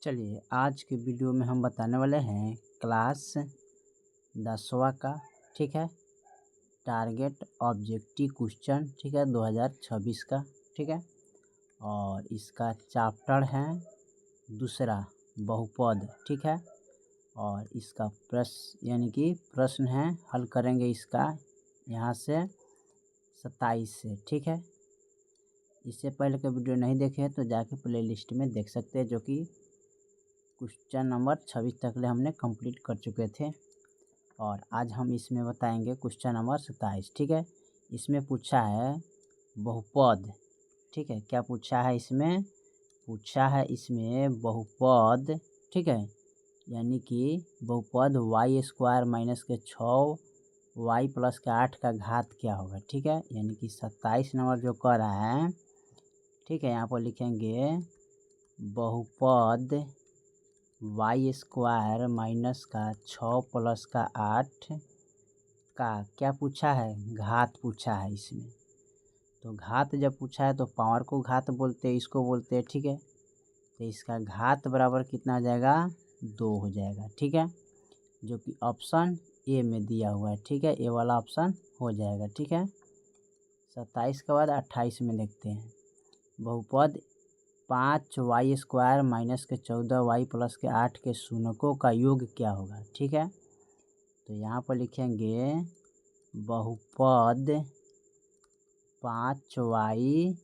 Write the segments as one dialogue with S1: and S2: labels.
S1: चलिए आज की वीडियो में हम बताने वाले हैं क्लास 10वां का, ठीक है, टारगेट ऑब्जेक्टिव क्वेश्चन, ठीक है, 2026 का, ठीक है। और इसका चैप्टर है दूसरा, बहुपद, ठीक है। और इसका प्रश्न यानी कि प्रश्न है, हल करेंगे इसका यहाँ से 27 से, ठीक है। इससे पहले का वीडियो नहीं देखे तो जाके प्लेलिस्ट में देख सकते हैं, जो कि क्वेश्चन नंबर 26 तक ले हमने कंप्लीट कर चुके थे। और आज हम इसमें बताएंगे क्वेश्चन नंबर 27, ठीक है। इसमें पूछा है बहुपद, ठीक है। क्या पूछा है इसमें? पूछा है इसमें बहुपद, ठीक है, यानी कि बहुपद y² माइनस के 6 y प्लस के 8 का घात क्या होगा, ठीक है। यानी कि 27 नंबर जो कर रहा है, ठीक है, यहाँ पर लिखेंगे बहुपद y² माइनस का 6 प्लस का 8 का क्या पूछा है? घात पूछा है इसमें। तो घात जब पूछा है तो पावर को घात बोलते हैं, इसको बोलते हैं, ठीक है। तो इसका घात बराबर कितना हो जाएगा? 2 हो जाएगा, ठीक है, जो कि ऑप्शन ए में दिया हुआ है, ठीक है। ए वाला ऑप्शन हो जाएगा, ठीक है। 27 के बाद 28 में देखते हैं। बहुपद 5y² माइनस के 14y प्लस के 8 के शून्यों का योग क्या होगा, ठीक है। तो यहाँ पर लिखेंगे बहुपद 5y,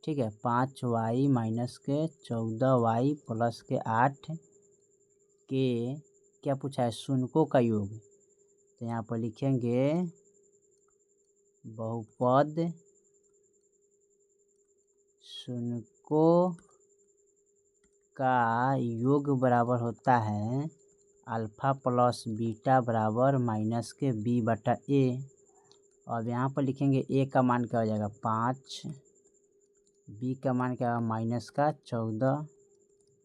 S1: ठीक है, 5y माइनस के 14y प्लस के 8 के क्या पूछा है? शून्यों का योग। तो यहाँ पर लिखेंगे बहुपद शून्यों का योग बराबर होता है अल्फ़ा प्लस बीटा बराबर माइनस के b/a। अब यहाँ पर लिखेंगे a का मान क्या हो जाएगा? 5, b का मान क्या होगा? माइनस का 14,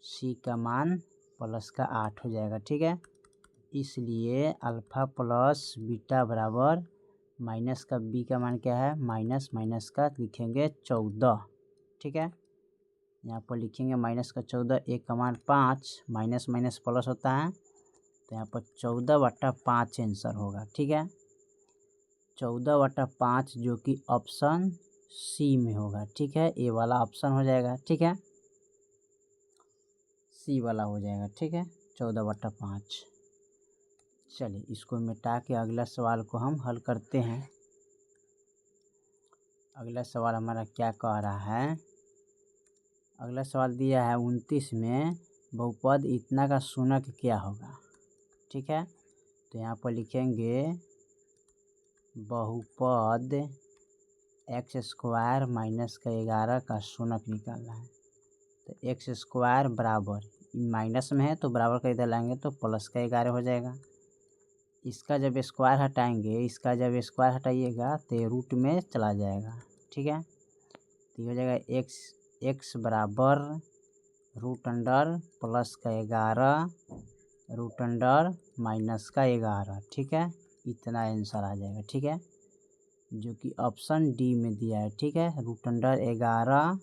S1: c का मान प्लस का 8 हो जाएगा, ठीक है। इसलिए अल्फ़ा प्लस बीटा बराबर माइनस का b का मान क्या है? माइनस माइनस का लिखेंगे 14, ठीक है। यहाँ पर लिखेंगे माइनस का 14, एक का मान 5, माइनस माइनस प्लस होता है, तो यहाँ पर 14/5 आंसर होगा, ठीक है। 14/5 जो कि ऑप्शन सी में होगा, ठीक है। ए वाला ऑप्शन हो जाएगा, ठीक है, सी वाला हो जाएगा, ठीक है, 14/5। चलिए इसको मिटा के अगला सवाल को हम हल करते हैं। अगला सवाल हमारा क्या कह रहा है? अगला सवाल दिया है 29 में, बहुपद इतना का शून्य क्या होगा, ठीक है। तो यहाँ पर लिखेंगे बहुपद x² माइनस का 11 का शून्य निकालना है। तो x² बराबर माइनस में है तो बराबर का इधर लाएंगे तो प्लस का 11 हो जाएगा। इसका जब स्क्वायर हटाएंगे, इसका जब स्क्वायर हटाइएगा तो ये रूट में चला जाएगा, ठीक है। तो ये हो जाएगा x बराबर √अंडर प्लस का 11 √अंडर माइनस का 11, ठीक है। इतना आंसर आ जाएगा, ठीक है, जो कि ऑप्शन डी में दिया है, ठीक है। √अंडर 11,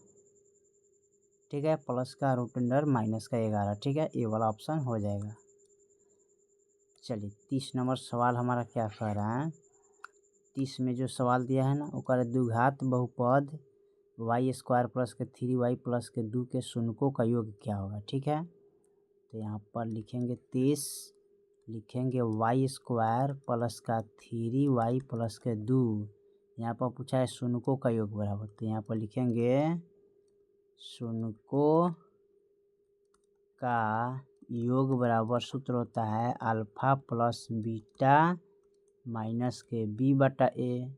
S1: ठीक है, प्लस का √अंडर माइनस का 11, ठीक है, ये वाला ऑप्शन हो जाएगा। चलिए 30 नंबर सवाल हमारा क्या कह रहा है? 30 में जो सवाल दिया है ना, वो द्विघात बहुपद y² प्लस के 3y प्लस के 2 के शून्यों का योग क्या होगा, ठीक है। तो यहाँ पर लिखेंगे 30, लिखेंगे y² प्लस का 3y प्लस के 2, यहाँ पर पूछा है शून्यों का योग बराबर। तो यहाँ पर लिखेंगे शून्यों का योग बराबर सूत्र होता है अल्फ़ा प्लस बीटा माइनस के b/a।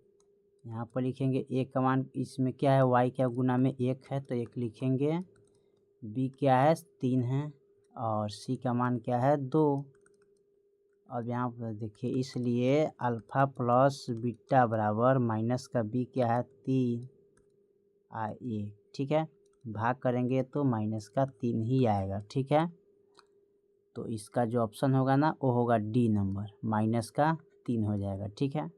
S1: यहाँ पर लिखेंगे a का मान इसमें क्या है? y क्या गुना में 1 है तो 1 लिखेंगे, b क्या है? 3 है, और c का मान क्या है? 2। अब यहाँ पर देखिए, इसलिए अल्फ़ा प्लस बीटा बराबर माइनस का b क्या है? 3 a, ठीक है। भाग करेंगे तो माइनस का 3 ही आएगा, ठीक है। तो इसका जो ऑप्शन होगा ना, वो होगा डी नंबर, माइनस का 3 हो जाएगा, ठीक है।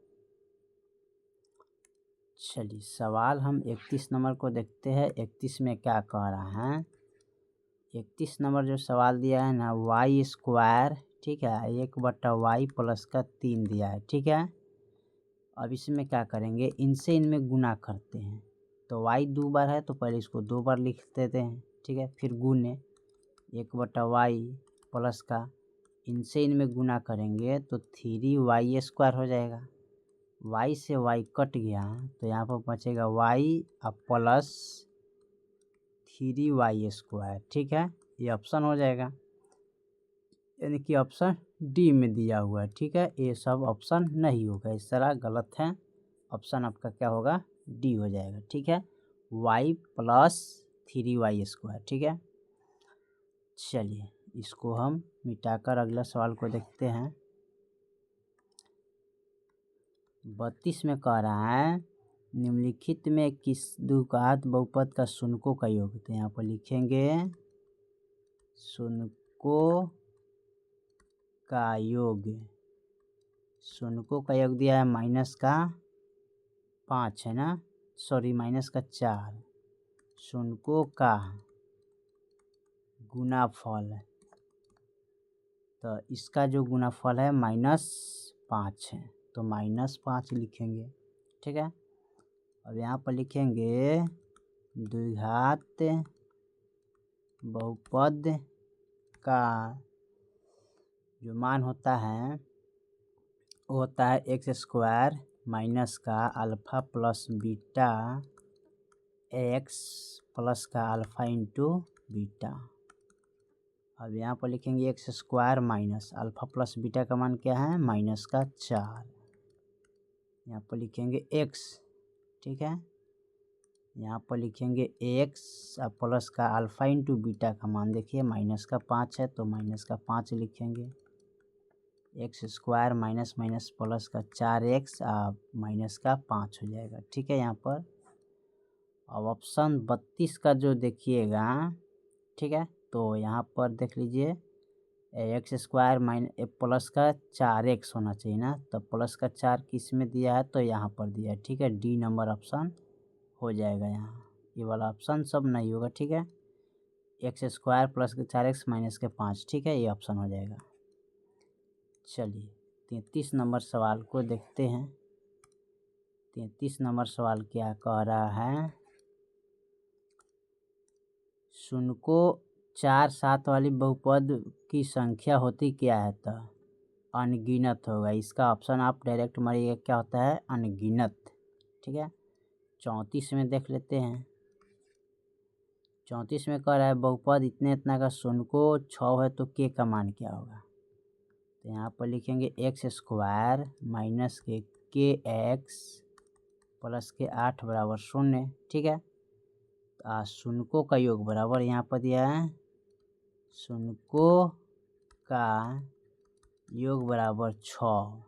S1: चलिए सवाल हम 31 नंबर को देखते हैं। 31 में क्या कह रहा है? 31 नंबर जो सवाल दिया है ना, वाई स्क्वायर, ठीक है, 1/y प्लस का 3 दिया है, ठीक है। अब इसमें क्या करेंगे, इनसे इनमें गुना करते हैं। तो y 2 बार है तो पहले इसको 2 बार लिख देते हैं, ठीक है। फिर गुने 1/y प्लस का, इनसे इनमें गुना करेंगे तो 3y² हो जाएगा। y से y कट गया तो यहाँ पर बचेगा y और प्लस 3y², ठीक है। ये ऑप्शन हो जाएगा, यानी कि ऑप्शन डी में दिया हुआ है, ठीक है। ये सब ऑप्शन नहीं होगा, इस तरह गलत है। ऑप्शन आपका क्या होगा, डी हो जाएगा, ठीक है। y प्लस 3y², ठीक है। चलिए इसको हम मिटाकर अगला सवाल को देखते हैं। 32 में कह रहा है निम्नलिखित में किस द्विघात बहुपद का शून्यों का योग, तो यहाँ पर लिखेंगे शून्यों का योग। शून्यों का योग दिया है -5 है ना, सॉरी -4। शून्यों का गुणाफल, तो इसका जो गुणाफल है -5 है, तो -5 लिखेंगे, ठीक है। अब यहाँ पर लिखेंगे द्विघात बहुपद का जो मान होता है वो होता है x² माइनस का alpha plus beta x plus का अल्फ़ा इंटू बीटा। अब यहाँ पर लिखेंगे x² minus alpha plus beta का मान क्या है, -4। यहाँ पर लिखेंगे x, ठीक है। यहाँ पर लिखेंगे x प्लस का अल्फ़ा इंटू बीटा का मान देखिए -5 है तो -5 लिखेंगे। x² माइनस माइनस प्लस का 4x -5 हो जाएगा, ठीक है। यहाँ पर अब ऑप्शन 32 का जो देखिएगा, ठीक है, तो यहाँ पर देख लीजिए x² प्लस का 4x होना चाहिए ना, तो प्लस का 4 किस में दिया है, तो यहाँ पर दिया है, ठीक है। डी नंबर ऑप्शन हो जाएगा, यहाँ ये वाला ऑप्शन सब नहीं होगा, ठीक है। x² प्लस के 4x माइनस के 5, ठीक है, ये ऑप्शन हो जाएगा। चलिए 33 नंबर सवाल को देखते हैं। 33 नंबर सवाल क्या कह रहा है, शून्यों 4 7 वाली बहुपद की संख्या होती क्या है, तो अनगिनत होगा। इसका ऑप्शन आप डायरेक्ट मारिएगा, क्या होता है, अनगिनत, ठीक है। 34 में देख लेते हैं। 34 में कह रहा है बहुपद इतने इतना का शून्यों 6 है तो के का मान क्या होगा, तो यहाँ पर लिखेंगे x² माइनस के kx प्लस के 8 बराबर 0, ठीक है। तो शून्यों का योग बराबर यहाँ पर दिया है, शून्यों का योग बराबर 6,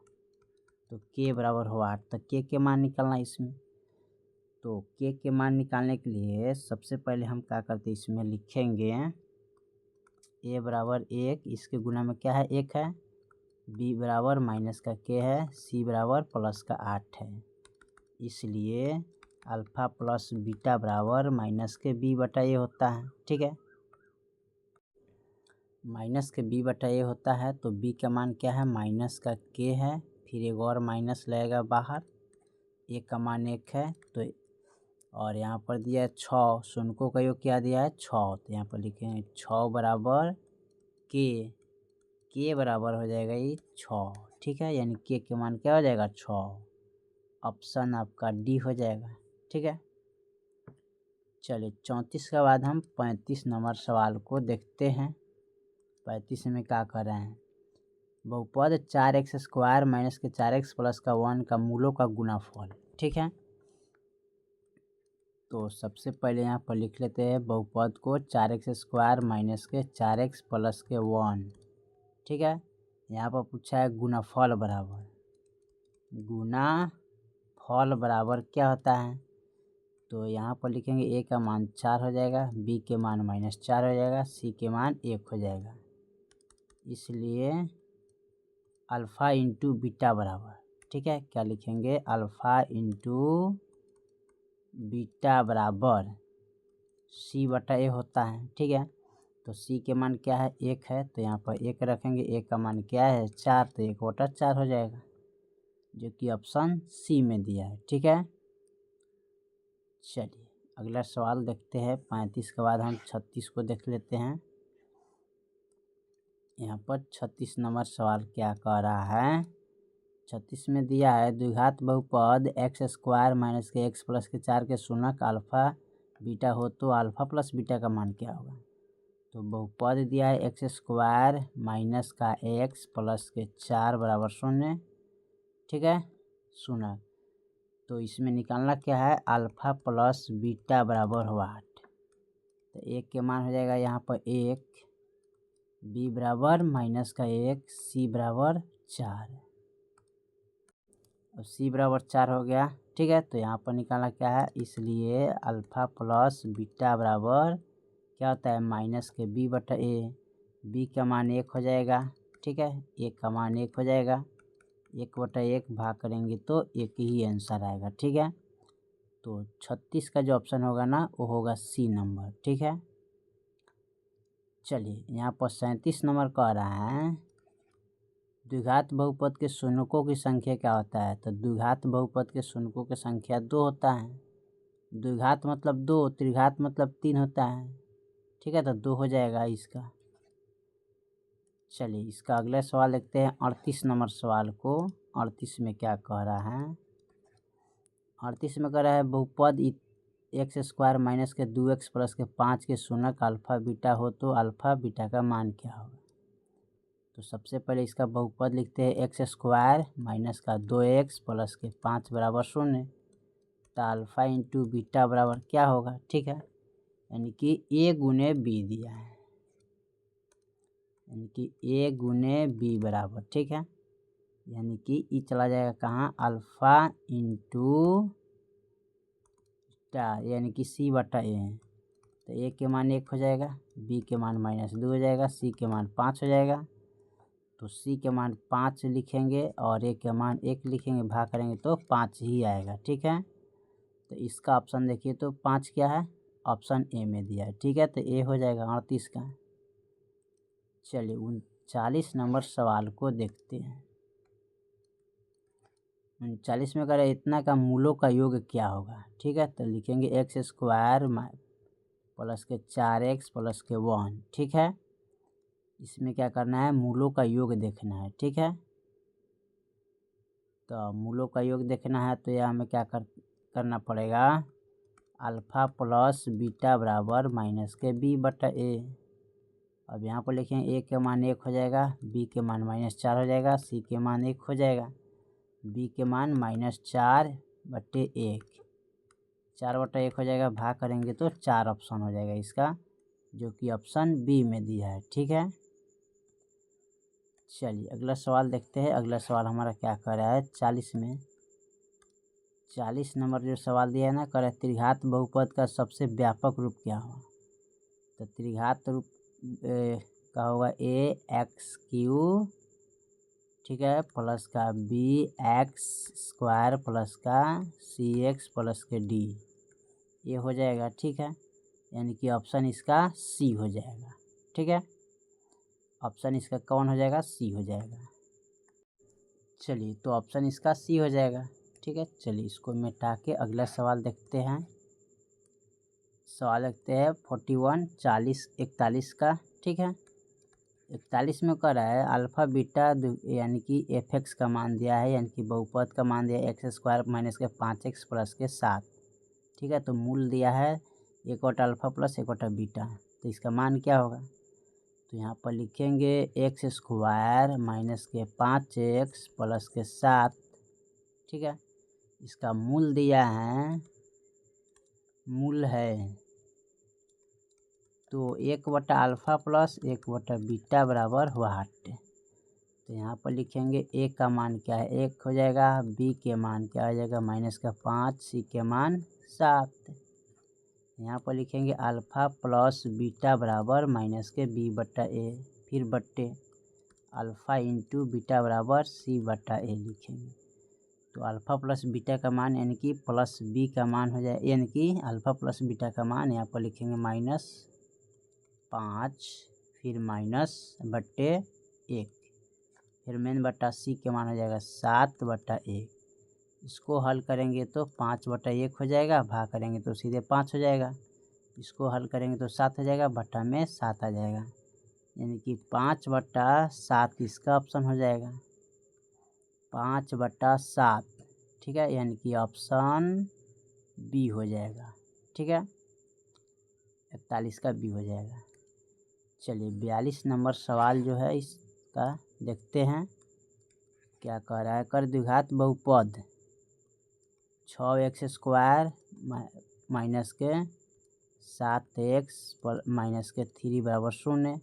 S1: तो k बराबर हो 8, तो k के मान निकालना इसमें। तो k के मान निकालने के लिए सबसे पहले हम क्या करते हैं, इसमें लिखेंगे a बराबर 1, इसके गुना में क्या है 1 है, b बराबर माइनस का k है, c बराबर प्लस का 8 है। इसलिए अल्फ़ा प्लस बीटा बराबर माइनस के b बटा a होता है, ठीक है। माइनस के b बटा a होता है तो b का मान क्या है, माइनस का k है, फिर एक और माइनस लगेगा बाहर, a का मान 1 है, तो और यहाँ पर दिया है 6, शून्यों का योग क्या दिया है 6, तो यहाँ पर लिखेंगे 6 बराबर k बराबर हो जाएगा ये 6, ठीक है। यानी k के मान क्या हो जाएगा 6, ऑप्शन आपका डी हो जाएगा, ठीक है। चलिए 34 के बाद हम 35 नंबर सवाल को देखते हैं। 35 में क्या कर रहे हैं, बहुपद 4x² माइनस के 4x प्लस का 1 का मूलों का गुणाफल, ठीक है। तो सबसे पहले यहाँ पर लिख लेते हैं बहुपद को 4x² माइनस के 4x प्लस के 1, ठीक है। यहाँ पर पूछा है गुणाफल बराबर, गुणाफल बराबर क्या होता है, तो यहाँ पर लिखेंगे a का मान 4 हो जाएगा, b के मान -4 हो जाएगा, c के मान 1 हो जाएगा। इसलिए अल्फ़ा इंटू बीटा बराबर, ठीक है, क्या लिखेंगे, अल्फ़ा इंटू बीटा बराबर c बटा a होता है, ठीक है। तो सी के मान क्या है 1 है, तो यहाँ पर 1 रखेंगे। 1 का मान क्या है 4, तो 1/4 हो जाएगा, जो कि ऑप्शन सी में दिया है। ठीक है, चलिए अगला सवाल देखते हैं। 35 के बाद हम 36 को देख लेते हैं। यहाँ पर 36 नंबर सवाल क्या कह रहा है। 36 में दिया है द्विघात बहुपद x² माइनस के x प्लस के 4 के शून्यक अल्फा बीटा हो तो अल्फा प्लस बीटा का मान क्या होगा। तो बहुपद दिया है x² माइनस का x प्लस के 4 बराबर 0। ठीक है, शून्यक। तो इसमें निकालना क्या है, अल्फा प्लस बीटा बराबर हो 8। तो 1 के मान हो जाएगा यहाँ पर 1, b बराबर माइनस का 1, c बराबर 4। अब c बराबर 4 हो गया। ठीक है, तो यहाँ पर निकालना क्या है, इसलिए अल्फा प्लस बीटा बराबर क्या होता है माइनस के b/a। b का मान 1 हो जाएगा। ठीक है, 1 का मान 1 हो जाएगा। 1/1 भाग करेंगे तो 1 ही आंसर आएगा। ठीक है, तो 36 का जो ऑप्शन होगा ना वो होगा सी नंबर। ठीक है, चलिए यहाँ पर 37 नंबर कह रहा है द्विघात बहुपद के शून्यकों की संख्या क्या होता है। तो द्विघात बहुपद के शून्यकों की संख्या 2 होता है। द्विघात मतलब 2, त्रिघात मतलब 3 होता है। ठीक है, तो 2 हो जाएगा इसका। चलिए इसका अगला सवाल देखते हैं 38 नंबर सवाल को। 38 में क्या कह रहा है, 38 में कह रहा है बहुपद x² माइनस के 2x प्लस के 5 के शून्यक अल्फा बीटा हो तो अल्फा बीटा का मान क्या होगा। तो सबसे पहले इसका बहुपद लिखते हैं x² माइनस का 2x प्लस के 5 बराबर 0। तो अल्फा इंटू बीटा बराबर क्या होगा। ठीक है, यानी कि a गुने b दिया है, यानी कि a गुने b बराबर। ठीक है, यानी कि ई चला जाएगा कहाँ, अल्फा इंटू बीटा, यानी कि c/a है। तो a के मान 1 हो जाएगा, b के मान -2 हो जाएगा, c के मान 5 हो जाएगा। तो c के मान 5 लिखेंगे और a के मान 1 लिखेंगे, भाग करेंगे तो 5 ही आएगा। ठीक है, तो इसका ऑप्शन देखिए तो 5 क्या है, ऑप्शन ए में दिया है। ठीक है, तो ए हो जाएगा 38 का। चलिए 39 नंबर सवाल को देखते हैं। 39 में करें इतना का मूलों का योग क्या होगा। ठीक है, तो लिखेंगे x² प्लस के 4x प्लस के 1। ठीक है, इसमें क्या करना है, मूलों का योग देखना है। ठीक है, तो मूलों का योग देखना है तो यह हमें क्या करना पड़ेगा, अल्फा प्लस बीटा बराबर माइनस के b/a। अब यहाँ पर लिखेंगे a के मान 1 हो जाएगा, b के मान -4 हो जाएगा, c के मान 1 हो जाएगा, b के मान -4/1, 4/1 हो जाएगा, भाग करेंगे तो 4 ऑप्शन हो जाएगा इसका, जो कि ऑप्शन बी में दिया है। ठीक है, चलिए अगला सवाल देखते हैं। अगला सवाल हमारा क्या कर रहा है 40 में। 40 नंबर जो सवाल दिया है ना, कर त्रिघात बहुपद का सबसे व्यापक रूप क्या होगा। तो त्रिघात रूप का होगा ax³ ठीक है प्लस का bx² प्लस का cx प्लस के d, ये हो जाएगा। ठीक है, यानी कि ऑप्शन इसका सी हो जाएगा। ठीक है, ऑप्शन इसका कौन हो जाएगा, सी हो जाएगा। चलिए तो ऑप्शन इसका सी हो जाएगा। ठीक है, चलिए इसको मिटा के अगला सवाल देखते हैं। सवाल देखते हैं 41, 40, 41 का। ठीक है, 41 में कर रहा है अल्फा बीटा यानी कि f(x) का मान दिया है, यानी कि बहुपद का मान दिया है x² माइनस के 5x प्लस के 7। ठीक है, तो मूल दिया है 1/अल्फा प्लस 1/बीटा। तो इसका मान क्या होगा, तो यहाँ पर लिखेंगे x² माइनस के 5x प्लस के 7। ठीक है, इसका मूल दिया है, मूल है तो 1/अल्फा प्लस 1/बीटा बराबर 8। तो यहाँ पर लिखेंगे a का मान क्या है 1 हो जाएगा, b के मान क्या हो जाएगा -5, c के मान 7। यहाँ पर लिखेंगे अल्फा प्लस बीटा बराबर माइनस के b/a, फिर बट्टे अल्फा इंटू बीटा बराबर c/a लिखेंगे। तो अल्फ़ा प्लस बीटा का मान यानी कि प्लस b का मान हो जाए, यानी कि अल्फ़ा प्लस बीटा का मान यहाँ पर लिखेंगे 5 फिर -/1 फिर मेन बट्टा सी के मान हो जाएगा 7/1। इसको हल करेंगे तो 5/1 हो जाएगा, भाग करेंगे तो सीधे 5 हो जाएगा। इसको हल करेंगे तो 7 हो जाएगा, बट्टा में 7 आ जाएगा, यानी कि 5/7 इसका ऑप्शन हो जाएगा, 5/7। ठीक है, यानी कि ऑप्शन बी हो जाएगा। ठीक है, 41 का बी हो जाएगा। चलिए 42 नंबर सवाल जो है इसका देखते हैं क्या कह रहा है। कर द्विघात बहुपद 6x² माइनस के 7x माइनस के 3 बराबर 0।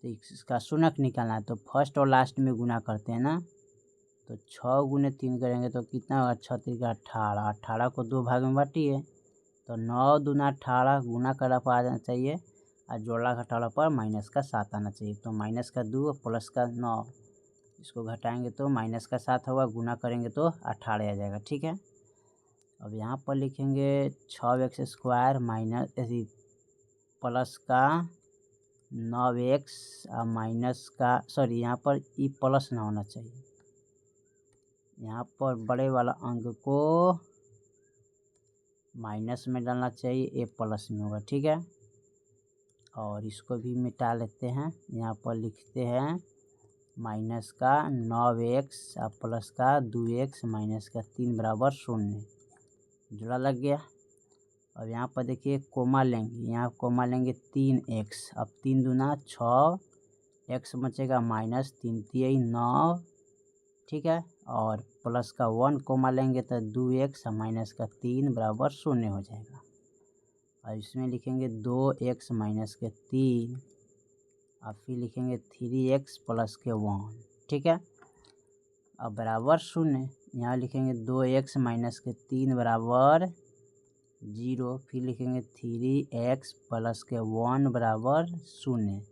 S1: तो इसका शून्यक निकालना है, तो फर्स्ट और लास्ट में गुना करते हैं ना। तो 6 गुने 3 करेंगे तो कितना होगा, 6 3 18। 18 को 2 भाग में बांटिए तो 9 दूना 18 गुना करने पर आ जाना चाहिए और जोड़ला घटाला पर माइनस का 7 आना चाहिए। तो माइनस का 2 और प्लस का 9, इसको घटाएंगे तो माइनस का 7 होगा, गुना करेंगे तो 18 आ जाएगा। ठीक है, अब यहाँ पर लिखेंगे 6x² माइनस प्लस का 9x और माइनस का, सॉरी यहाँ पर ई प्लस ना होना चाहिए, यहाँ पर बड़े वाला अंक को माइनस में डालना चाहिए, ए प्लस में होगा। ठीक है, और इसको भी मिटा लेते हैं। यहाँ पर लिखते हैं माइनस का 9x और प्लस का 2x माइनस का 3 बराबर 0, जोड़ा लग गया। अब यहाँ पर देखिए कोमा लेंगे, यहाँ कोमा लेंगे 3x, अब 3 दूना 6, x बचेगा माइनस 3 3 9। ठीक है, और प्लस का 1 कोमा लेंगे तो 2x माइनस का 3 बराबर 0 हो जाएगा। और इसमें लिखेंगे 2x माइनस के 3 और फिर लिखेंगे 3x प्लस के 1। ठीक है, अब बराबर 0, यहाँ लिखेंगे 2x माइनस के 3 बराबर 0, फिर लिखेंगे 3x प्लस के 1 बराबर 0।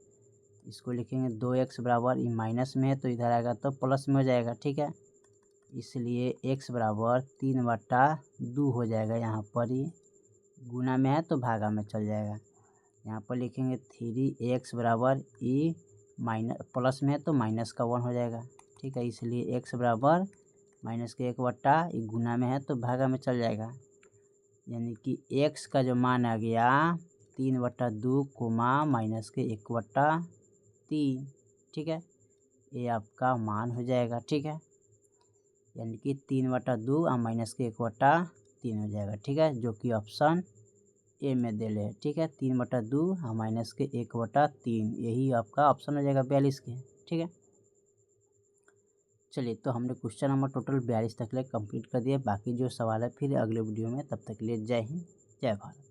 S1: इसको लिखेंगे 2x बराबर, ये माइनस में है तो इधर आएगा तो प्लस में हो जाएगा। ठीक है, इसलिए x बराबर 3/2 हो जाएगा। यहाँ पर ही गुना में है तो भागा में चल जाएगा। यहाँ पर लिखेंगे 3x बराबर, ई माइनस प्लस में है तो माइनस का 1 हो जाएगा। ठीक है, इसलिए x बराबर माइनस के 1/, गुना में है तो भागा में चल जाएगा, यानी कि x का जो मान आ गया 3/2 कोमा माइनस के 1/3। ठीक है, ये आपका मान हो जाएगा। ठीक है, यानी कि 3/2 और माइनस के 1/3 हो जाएगा। ठीक है, जो कि ऑप्शन ए में दे ले। ठीक है, 3/2 और माइनस के 1/3, यही आपका ऑप्शन हो जाएगा 42 के। ठीक है, चलिए तो हमने क्वेश्चन नंबर टोटल 42 तक ले कंप्लीट कर दिया। बाकी जो सवाल है फिर अगले वीडियो में, तब तक के लिए जय हिंद जय भारत।